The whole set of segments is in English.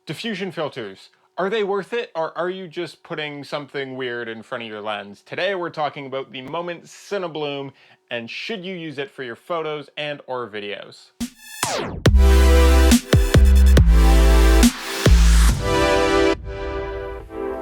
Diffusion filters. Are they worth it, or are you just putting something weird in front of your lens? Today we're talking about the Moment Cinebloom and should you use it for your photos and or videos.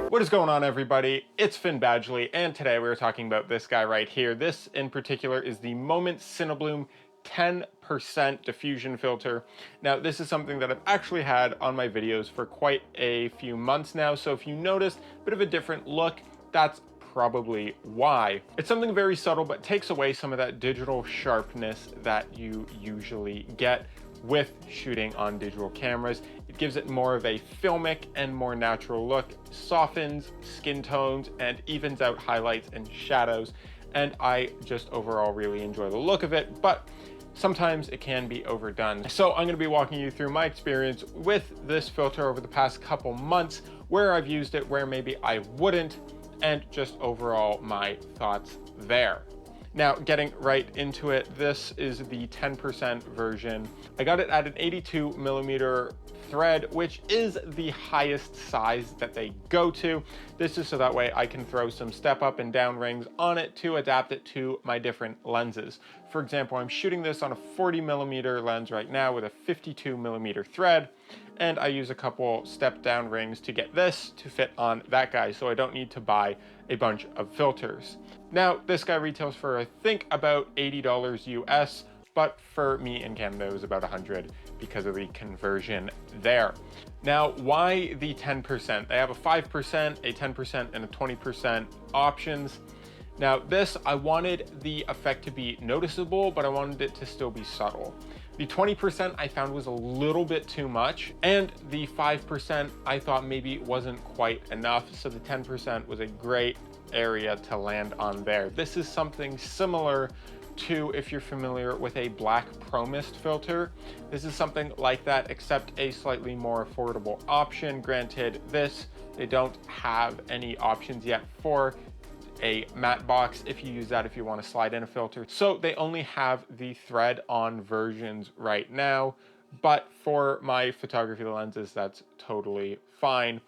What is going on, everybody? It's Finn Badgley, and today we're talking about this guy right here. This in particular is the Moment Cinebloom 10% diffusion filter. Now, this is something that I've actually had on my videos for quite a few months now, so if you noticed a bit of a different look, that's probably why. It's something very subtle, but takes away some of that digital sharpness that you usually get with shooting on digital cameras. It gives it more of a filmic and more natural look, softens skin tones, and evens out highlights and shadows. And I just overall really enjoy the look of it, but sometimes it can be overdone. So I'm going to be walking you through my experience with this filter over the past couple months, where I've used it, where maybe I wouldn't, and just overall my thoughts there. Now, getting right into it, this is the 10% version. I got it at an 82mm thread, which is the highest size that they go to. This is so that way I can throw some step up and down rings on it to adapt it to my different lenses. For example, I'm shooting this on a 40mm lens right now with a 52mm thread, and I use a couple step down rings to get this to fit on that guy, so I don't need to buy a bunch of filters. Now, this guy retails for I think about $80 US, but for me in Canada it was about 100 because of the conversion there. Now, why the 10%? They have a 5%, a 10%, and a 20% options. Now this, I wanted the effect to be noticeable, but I wanted it to still be subtle. The 20% I found was a little bit too much, and the 5% I thought maybe wasn't quite enough, so the 10% was a great area to land on there. This is something similar to, if you're familiar with a black pro mist filter. This is something like that, except a slightly more affordable option. Granted, this, they don't have any options yet for a matte box if you use that, if you want to slide in a filter. So they only have the thread on versions right now, but for my photography lenses, that's totally fine.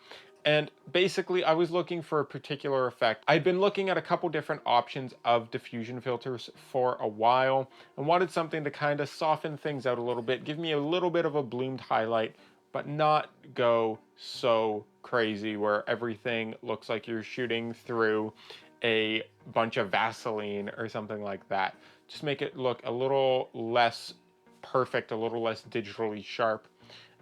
And basically I was looking for a particular effect. I'd been looking at a couple different options of diffusion filters for a while and wanted something to kind of soften things out a little bit, give me a little bit of a bloomed highlight, but not go so crazy where everything looks like you're shooting through a bunch of Vaseline or something like that. Just make it look a little less perfect, a little less digitally sharp,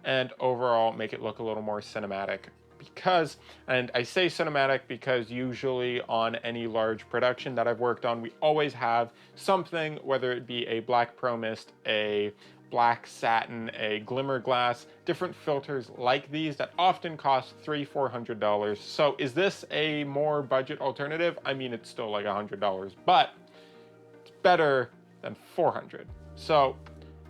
and overall make it look a little more cinematic. Because, and I say cinematic because usually on any large production that I've worked on, we always have something, whether it be a black pro mist, a black satin, a glimmer glass, different filters like these that often cost $300–400. So is this a more budget alternative? I mean, it's still like $100, but it's better than $400. So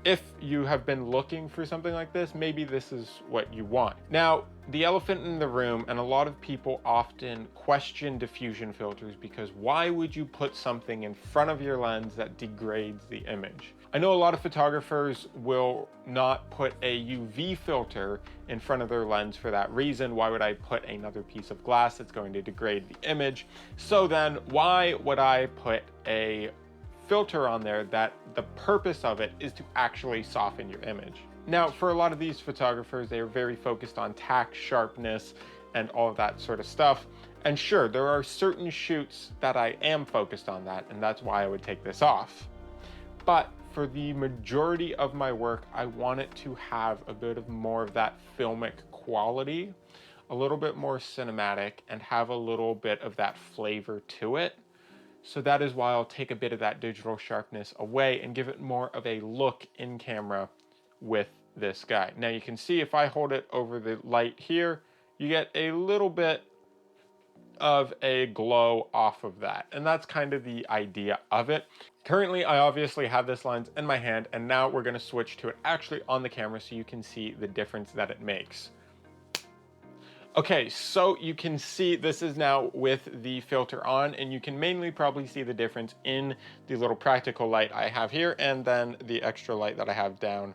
if you have been looking for something like this, maybe this is what you want. Now, the elephant in the room, and a lot of people often question diffusion filters because why would you put something in front of your lens that degrades the image? I know a lot of photographers will not put a UV filter in front of their lens for that reason. Why would I put another piece of glass that's going to degrade the image? So then why would I put a filter on there that the purpose of it is to actually soften your image? Now, for a lot of these photographers, they are very focused on tack sharpness and all of that sort of stuff. And sure, there are certain shoots that I am focused on that, and that's why I would take this off. But for the majority of my work, I want it to have a bit of more of that filmic quality, a little bit more cinematic, and have a little bit of that flavor to it. So that is why I'll take a bit of that digital sharpness away and give it more of a look in camera with this guy. Now you can see if I hold it over the light here, you get a little bit of a glow off of that. And that's kind of the idea of it. Currently, I obviously have this lens in my hand, and now we're going to switch to it actually on the camera so you can see the difference that it makes. Okay, so you can see this is now with the filter on, and you can mainly probably see the difference in the little practical light I have here and then the extra light that I have down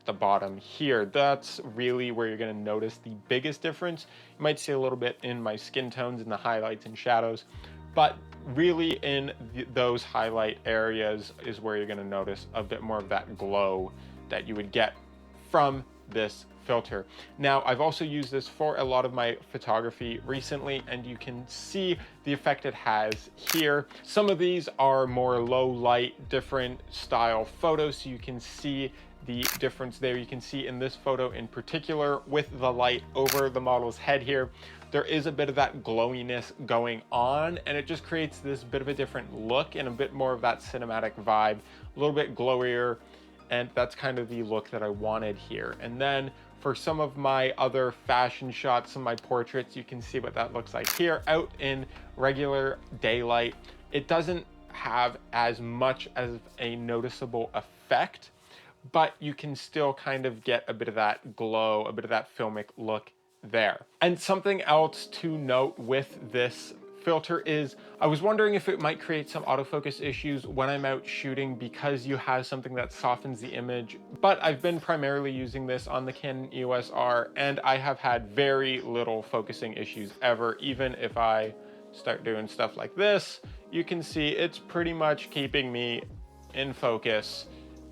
the bottom here. That's really where you're going to notice the biggest difference. You might see a little bit in my skin tones and the highlights and shadows, but really in those highlight areas is where you're going to notice a bit more of that glow that you would get from this filter. Now, I've also used this for a lot of my photography recently, and you can see the effect it has here. Some of these are more low light, different style photos, so you can see the difference there. You can see in this photo in particular, with the light over the model's head here, there is a bit of that glowiness going on, and it just creates this bit of a different look and a bit more of that cinematic vibe, a little bit glowier, and that's kind of the look that I wanted here. And then for some of my other fashion shots, some of my portraits, you can see what that looks like here out in regular daylight. It doesn't have as much as a noticeable effect, but you can still kind of get a bit of that glow, a bit of that filmic look there. And something else to note with this filter is I was wondering if it might create some autofocus issues when I'm out shooting because you have something that softens the image, but I've been primarily using this on the Canon EOS R, and I have had very little focusing issues ever. Even if I start doing stuff like this, you can see it's pretty much keeping me in focus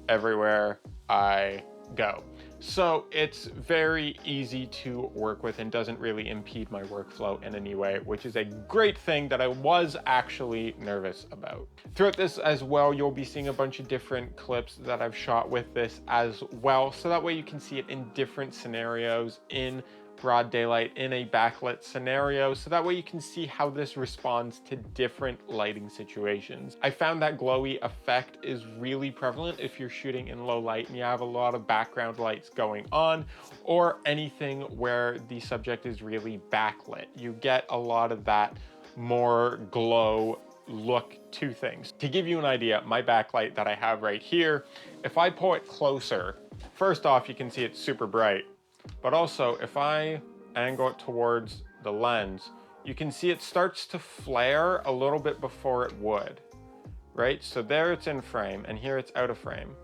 everywhere I go. So it's very easy to work with and doesn't really impede my workflow in any way, which is a great thing that I was actually nervous about. Throughout this as well, you'll be seeing a bunch of different clips that I've shot with this as well. So that way you can see it in different scenarios, in broad daylight, in a backlit scenario, so that way you can see how this responds to different lighting situations. I found that glowy effect is really prevalent if you're shooting in low light and you have a lot of background lights going on, or anything where the subject is really backlit. You get a lot of that more glow look to things. To give you an idea, my backlight that I have right here, if I pull it closer, first off, you can see it's super bright. But also, if I angle it towards the lens, you can see it starts to flare a little bit before it would, right? So there it's in frame, and here it's out of frame.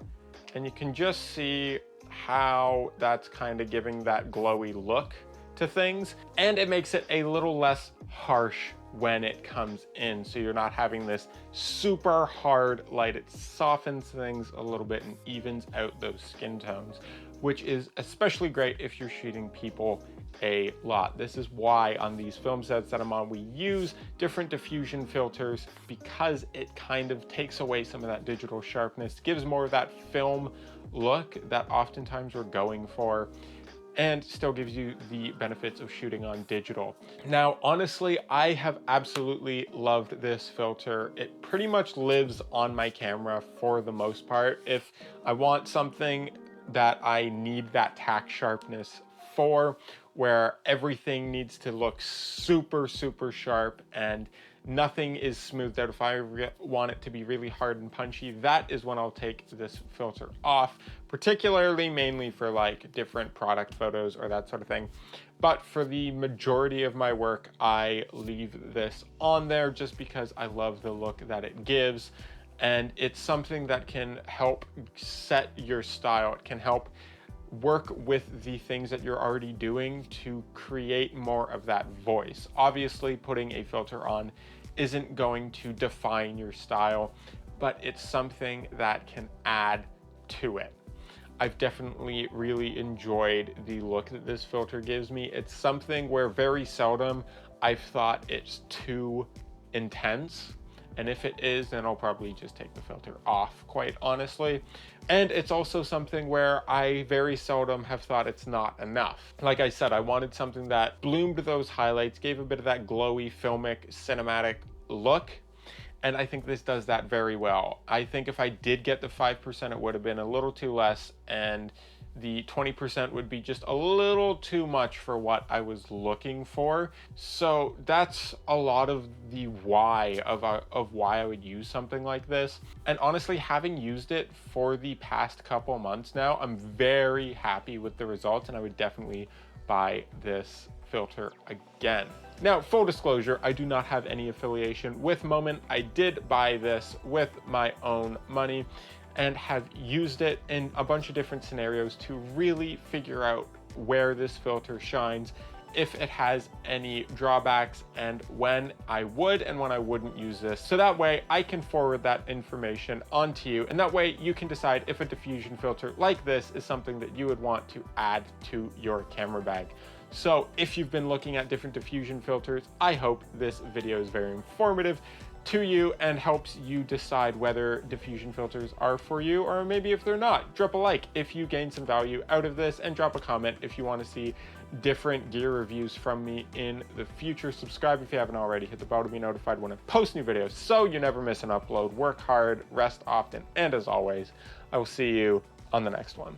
And you can just see how that's kind of giving that glowy look to things. And it makes it a little less harsh when it comes in, so you're not having this super hard light. It softens things a little bit and evens out those skin tones, which is especially great if you're shooting people a lot. This is why on these film sets that I'm on, we use different diffusion filters, because it kind of takes away some of that digital sharpness, gives more of that film look that oftentimes we're going for, and still gives you the benefits of shooting on digital. Now, honestly, I have absolutely loved this filter. It pretty much lives on my camera for the most part. If I want something that I need that tack sharpness for, where everything needs to look super, super sharp and nothing is smoothed out, if I want it to be really hard and punchy, that is when I'll take this filter off, particularly mainly for like different product photos or that sort of thing. But for the majority of my work, I leave this on there just because I love the look that it gives. And it's something that can help set your style. It can help work with the things that you're already doing to create more of that voice. Obviously, putting a filter on isn't going to define your style, but it's something that can add to it. I've definitely really enjoyed the look that this filter gives me. It's something where very seldom I've thought it's too intense. And if it is, then I'll probably just take the filter off, quite honestly. And it's also something where I very seldom have thought it's not enough. Like I said, I wanted something that bloomed those highlights, gave a bit of that glowy, filmic, cinematic look. And I think this does that very well. I think if I did get the 5%, it would have been a little too less, and the 20% would be just a little too much for what I was looking for. So that's a lot of the why of why I would use something like this. And honestly, having used it for the past couple months now, I'm very happy with the results, and I would definitely buy this filter again. Now, full disclosure, I do not have any affiliation with Moment. I did buy this with my own money. and have used it in a bunch of different scenarios to really figure out where this filter shines, if it has any drawbacks, and when I would and when I wouldn't use this. So that way I can forward that information onto you, and that way you can decide if a diffusion filter like this is something that you would want to add to your camera bag. So if you've been looking at different diffusion filters, I hope this video is very informative to you and helps you decide whether diffusion filters are for you, or maybe if they're not. Drop a like if you gain some value out of this, and drop a comment if you want to see different gear reviews from me in the future. Subscribe if you haven't already. Hit the bell to be notified when I post new videos so you never miss an upload. Work hard, rest often, and as always, I will see you on the next one.